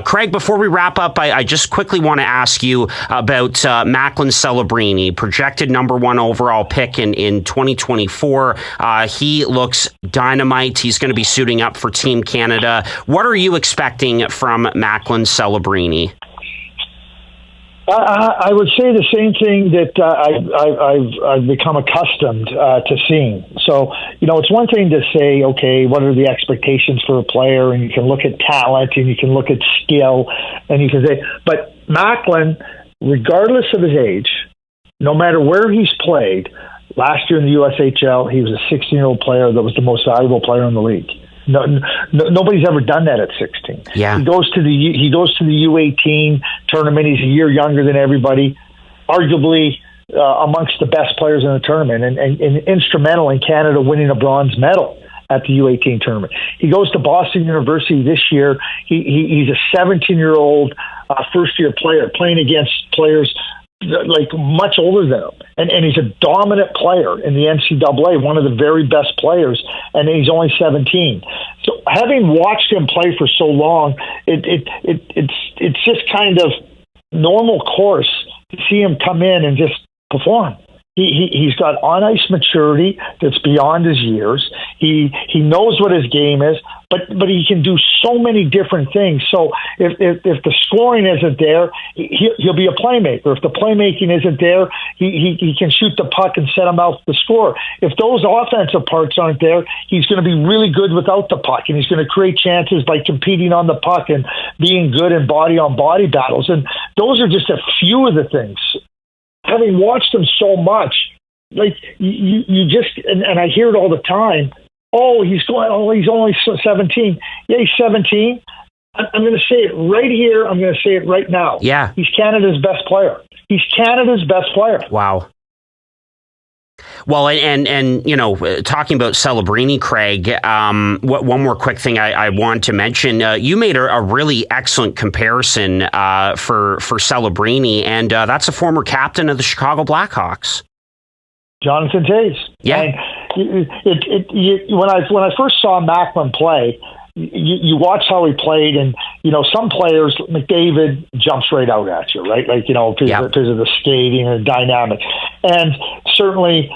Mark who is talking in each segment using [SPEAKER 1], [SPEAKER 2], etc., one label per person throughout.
[SPEAKER 1] Craig, before we wrap up, I just quickly want to ask you about Macklin Celebrini, projected number 1 overall pick in 2024. He looks dynamite. He's going to be suiting up for Team Canada. What are you expecting from Macklin Celebrini?
[SPEAKER 2] I would say the same thing that I've become accustomed to seeing. So, it's one thing to say, okay, what are the expectations for a player? And you can look at talent and you can look at skill and you can say, but Macklin, regardless of his age, no matter where he's played, last year in the USHL, he was a 16-year-old player that was the most valuable player in the league. Nobody's ever done that at 16.
[SPEAKER 1] Yeah.
[SPEAKER 2] He goes to the U18 tournament. He's a year younger than everybody, arguably amongst the best players in the tournament, and instrumental in Canada winning a bronze medal at the U18 tournament. He goes to Boston University this year. He's a 17-year-old first-year player playing against players like much older than him. And he's a dominant player in the NCAA, one of the very best players, and he's only 17. So having watched him play for so long, it's just kind of normal course to see him come in and just perform. He's got on-ice maturity that's beyond his years. He knows what his game is, but he can do so many different things. So if the scoring isn't there, he'll be a playmaker. If the playmaking isn't there, he can shoot the puck and set him out to score. If those offensive parts aren't there, he's going to be really good without the puck, and he's going to create chances by competing on the puck and being good in body-on-body battles. And those are just a few of the things. Having watched him so much, like you just, and I hear it all the time. He's only 17. Yeah, he's 17. I'm going to say it right here. I'm going to say it right now.
[SPEAKER 1] Yeah.
[SPEAKER 2] He's Canada's best player. He's Canada's best player.
[SPEAKER 1] Wow. Well, and talking about Celebrini, Craig, one more quick thing I want to mention. You made a really excellent comparison for Celebrini, and that's a former captain of the Chicago Blackhawks.
[SPEAKER 2] Jonathan Toews.
[SPEAKER 1] Yeah.
[SPEAKER 2] And when I first saw Macklin play, you watch how he played, and some players, McDavid jumps right out at you, right? Like because of the skating and the dynamic, and certainly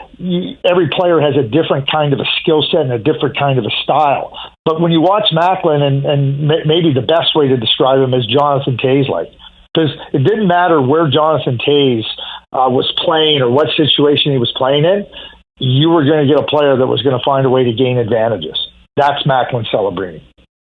[SPEAKER 2] every player has a different kind of a skill set and a different kind of a style. But when you watch Macklin, and maybe the best way to describe him is Jonathan Toews-like, because it didn't matter where Jonathan Toews was playing or what situation he was playing in, you were going to get a player that was going to find a way to gain advantages. That's Macklin Celebrini.